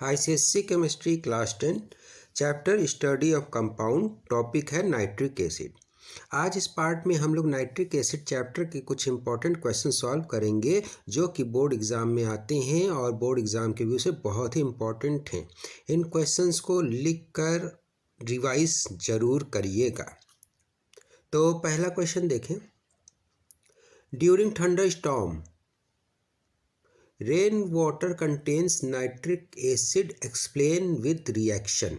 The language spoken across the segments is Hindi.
ICSC chemistry class 10 chapter study of compound. Topic है नाइट्रिक एसिड। आज इस पार्ट में हम लोग नाइट्रिक एसिड चैप्टर के कुछ इंपॉर्टेंट क्वेश्चन सॉल्व करेंगे जो कि बोर्ड एग्ज़ाम में आते हैं और बोर्ड एग्ज़ाम के व्यू से बहुत ही इम्पॉर्टेंट हैं। इन क्वेश्चंस को लिखकर रिवाइज ज़रूर करिएगा। तो पहला क्वेश्चन देखें। During thunder storm rain water contains nitric acid explain with reaction.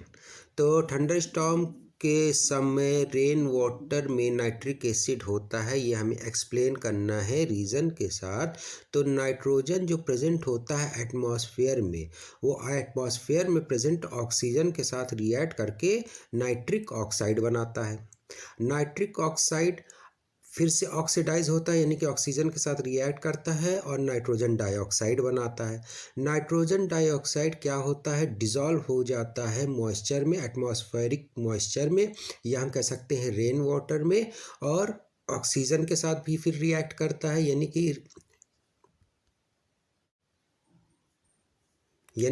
तो थंडर स्टॉर्म के समय रेन वाटर में नाइट्रिक एसिड होता है, ये हमें एक्सप्लेन करना है रीज़न के साथ। तो नाइट्रोजन जो प्रेजेंट होता है एटमॉस्फेयर में, वो एटमॉस्फेयर में प्रेजेंट ऑक्सीजन के साथ रिएक्ट करके नाइट्रिक ऑक्साइड बनाता है। नाइट्रिक ऑक्साइड फिर से ऑक्सीडाइज होता है, यानी कि ऑक्सीजन के साथ रिएक्ट करता है और नाइट्रोजन डाइऑक्साइड बनाता है। नाइट्रोजन डाइऑक्साइड क्या होता है, डिज़ोल्व हो जाता है मॉइस्चर में, एटमॉस्फेरिक मॉइस्चर में, या हम कह सकते हैं रेन वाटर में, और ऑक्सीजन के साथ भी फिर रिएक्ट करता है, यानी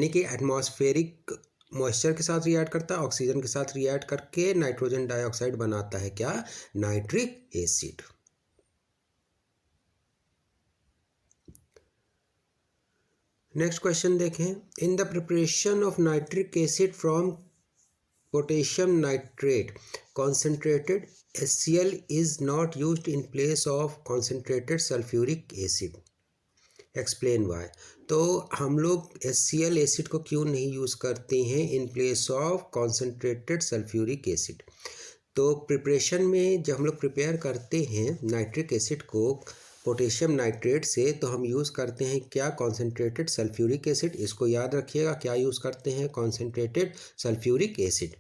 कि एटमॉस्फेरिक मॉइस्चर के साथ रिएक्ट करता है, ऑक्सीजन के साथ रिएक्ट करके नाइट्रोजन डाइऑक्साइड बनाता है क्या, नाइट्रिक एसिड। नेक्स्ट क्वेश्चन देखें। In the preparation of nitric acid from potassium nitrate concentrated HCl is not used in place of concentrated sulphuric acid, explain why. तो हम लोग HCl एसिड को क्यों नहीं यूज़ करते हैं in place of concentrated sulphuric acid. तो प्रिपरेशन में जब हम लोग प्रिपेयर करते हैं नाइट्रिक एसिड को पोटेशियम नाइट्रेट से, तो हम यूज़ करते हैं क्या, कॉन्सेंट्रेटेड सल्फ्यूरिक एसिड। इसको याद रखिएगा, क्या यूज़ करते हैं, कॉन्सेंट्रेटेड सल्फ्यूरिक एसिड।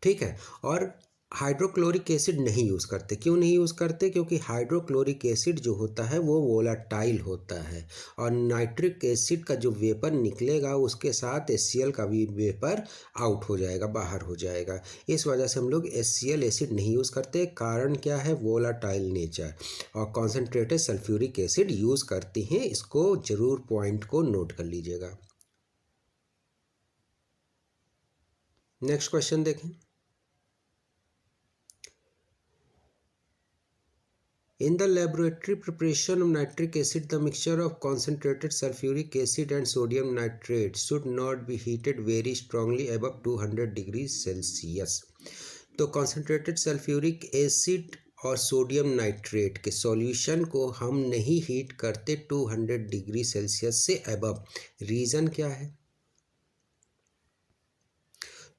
ठीक है। और हाइड्रोक्लोरिक एसिड नहीं यूज़ करते। क्यों नहीं यूज़ करते, क्योंकि हाइड्रोक्लोरिक एसिड जो होता है वो वोलाटाइल होता है, और नाइट्रिक एसिड का जो वेपर निकलेगा उसके साथ HCl का भी वेपर आउट हो जाएगा, बाहर हो जाएगा। इस वजह से हम लोग HCl एसिड नहीं यूज़ करते। कारण क्या है, वोलाटाइल नेचर, और कॉन्सेंट्रेटेड सल्फ्यूरिक एसिड यूज़ करते हैं। इसको ज़रूर पॉइंट को नोट कर लीजिएगा। नेक्स्ट क्वेश्चन देखें। In the laboratory preparation of nitric acid, the mixture of concentrated sulfuric acid and sodium nitrate should not be heated very strongly above 200 degrees Celsius। तो concentrated sulfuric acid और सोडियम नाइट्रेट के सॉल्यूशन को हम नहीं हीट करते 200 डिग्री सेल्सियस से अबव। रीज़न क्या है,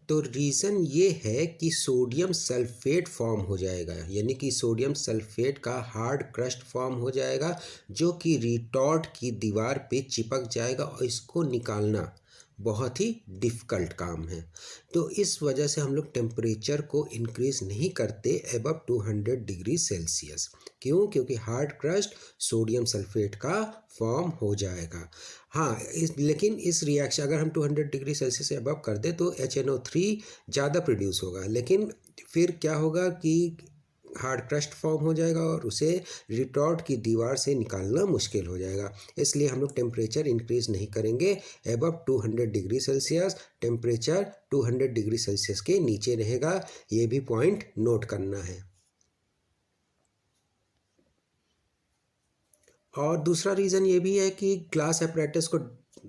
तो रीज़न ये है कि सोडियम सल्फेट फॉर्म हो जाएगा, यानी कि सोडियम सल्फेट का हार्ड क्रस्ट फॉर्म हो जाएगा जो कि रिटॉर्ट की दीवार पे चिपक जाएगा, और इसको निकालना बहुत ही डिफ़िकल्ट काम है। तो इस वजह से हम लोग टेम्परेचर को इंक्रीज़ नहीं करते अबव 200 डिग्री सेल्सियस। क्यों, क्योंकि हार्ड क्रस्ट सोडियम सल्फेट का फॉर्म हो जाएगा। हाँ, लेकिन इस रिएक्शन अगर हम 200 डिग्री सेल्सियस से अबव कर दें तो HNO3 ज़्यादा प्रोड्यूस होगा, लेकिन फिर क्या होगा कि हार्ड क्रस्ट फॉर्म हो जाएगा और उसे रिटॉर्ट की दीवार से निकालना मुश्किल हो जाएगा। इसलिए हम लोग टेम्परेचर इंक्रीज नहीं करेंगे above 200 degree Celsius. Temperature 200 degree Celsius के नीचे रहेगा, ये भी पॉइंट नोट करना है। और दूसरा रीज़न ये भी है कि ग्लास एपरेटस को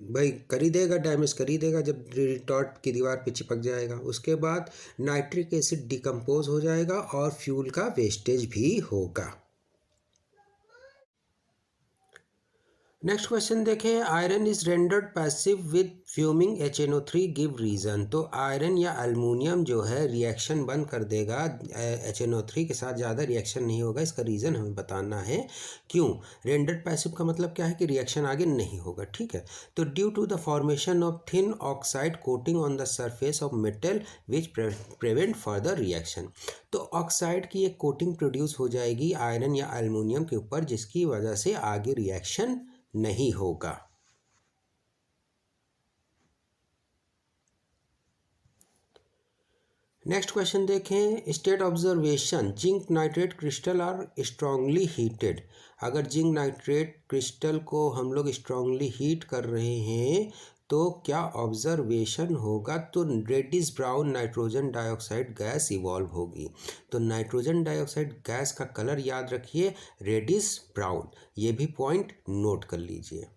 भाई कर ही देगा, डैमेज कर ही देगा जब रिटॉर्ट की दीवार पे चिपक जाएगा। उसके बाद नाइट्रिक एसिड डिकम्पोज हो जाएगा और फ्यूल का वेस्टेज भी होगा। नेक्स्ट क्वेश्चन देखें। Iron is rendered passive with fuming HNO3 give reason. तो आयरन या अल्मोनियम जो है रिएक्शन बंद कर देगा, HNO3 के साथ ज़्यादा रिएक्शन नहीं होगा। इसका रीज़न हमें बताना है क्यों। रेंडर्ड पैसिव का मतलब क्या है कि रिएक्शन आगे नहीं होगा। ठीक है। तो due to the formation of thin oxide coating on the surface of metal which prevent further reaction. तो ऑक्साइड की एक कोटिंग प्रोड्यूस हो जाएगी आयरन या अल्मोनियम के ऊपर, जिसकी वजह से आगे रिएक्शन नहीं होगा। नेक्स्ट क्वेश्चन देखें, state observation, zinc nitrate crystal are strongly heated. अगर जिंक नाइट्रेट क्रिस्टल को हम लोग स्ट्रांगली हीट कर रहे हैं तो क्या ऑब्जर्वेशन होगा, तो reddish brown nitrogen dioxide gas evolve होगी। तो नाइट्रोजन डाइऑक्साइड गैस का कलर याद रखिए रेडिश ब्राउन, ये भी पॉइंट नोट कर लीजिए।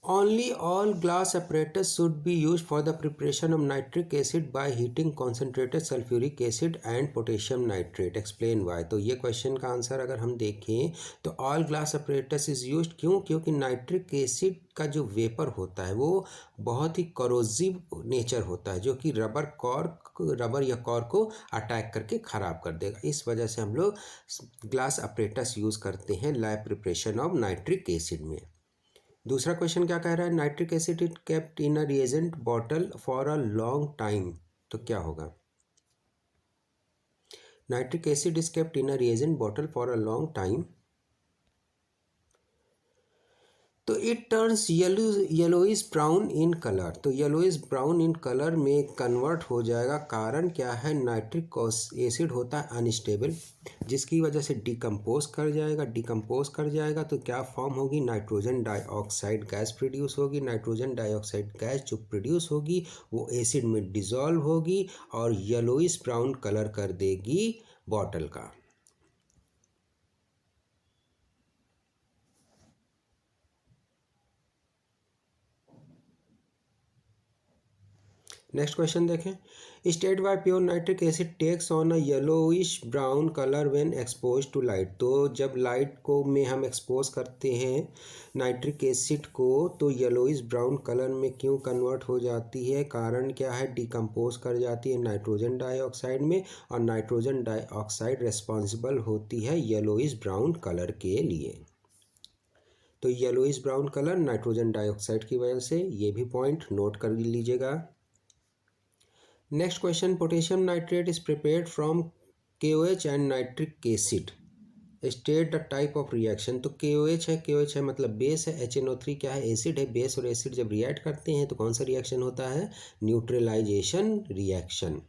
Only all glass apparatus should be used for the preparation of nitric acid by heating concentrated sulfuric acid and potassium nitrate. Explain why। तो ये क्वेश्चन का आंसर अगर हम देखें तो all glass apparatus is used, क्यों? क्योंकि नाइट्रिक एसिड का जो वेपर होता है वो बहुत ही करोजिव नेचर होता है, जो कि रबर या कॉर्क को अटैक करके ख़राब कर देगा। इस वजह से हम लोग ग्लास अपरेटस यूज़ करते हैं lab preparation of nitric acid में। दूसरा क्वेश्चन क्या कह रहा है, nitric acid it kept in a reagent bottle for a long time. तो क्या होगा, nitric acid is kept in a reagent bottle for a long time, तो it turns yellowish brown in colour. तो येलोइश ब्राउन इन कलर में कन्वर्ट हो जाएगा। कारण क्या है, नाइट्रिक एसिड होता है अनस्टेबल, जिसकी वजह से डिकम्पोज कर जाएगा तो क्या फॉर्म होगी, नाइट्रोजन डाइऑक्साइड गैस प्रोड्यूस होगी। नाइट्रोजन डाइऑक्साइड गैस जो प्रोड्यूस होगी वो एसिड में डिसॉल्व होगी और येलोइश ब्राउन कलर कर देगी बॉटल का। नेक्स्ट क्वेश्चन देखें, state why pure nitric acid takes on a yellowish brown colour when expose to light. तो जब लाइट को में हम एक्सपोज करते हैं नाइट्रिक एसिड को तो येलोइश ब्राउन कलर में क्यों कन्वर्ट हो जाती है, कारण क्या है, डिकम्पोज कर जाती है नाइट्रोजन डाइऑक्साइड में और नाइट्रोजन डाइऑक्साइड रिस्पॉन्सिबल होती है येलोइश ब्राउन कलर के लिए। तो yellowish brown colour nitrogen dioxide की वजह से, ये भी पॉइंट नोट कर लीजिएगा। Next question, potassium nitrate is prepared from KOH and nitric acid, state the type of reaction. तो KOH है मतलब बेस है, HNO3 क्या है, एसिड है। बेस और एसिड जब रिएक्ट करते हैं तो कौन सा रिएक्शन होता है, neutralisation reaction.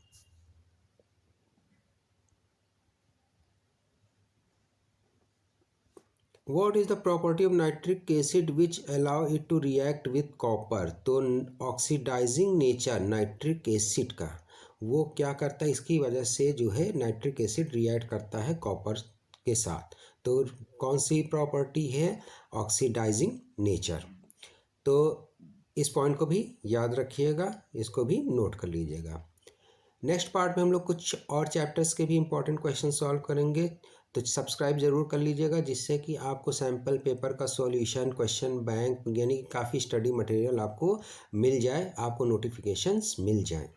What is the property of nitric acid which allow it to react with copper? तो ऑक्सीडाइजिंग नेचर नाइट्रिक एसिड का वो क्या करता है, इसकी वजह से जो है नाइट्रिक एसिड रिएक्ट करता है कॉपर के साथ। तो कौन सी प्रॉपर्टी है, ऑक्सीडाइजिंग नेचर। तो इस पॉइंट को भी याद रखिएगा, इसको भी नोट कर लीजिएगा। नेक्स्ट पार्ट में हम लोग कुछ और चैप्टर्स के भी इंपॉर्टेंट क्वेश्चन सॉल्व करेंगे, तो सब्सक्राइब ज़रूर कर लीजिएगा, जिससे कि आपको सैम्पल पेपर का सॉल्यूशन, क्वेश्चन बैंक यानी काफ़ी स्टडी मटेरियल आपको मिल जाए, आपको नोटिफिकेशंस मिल जाएं।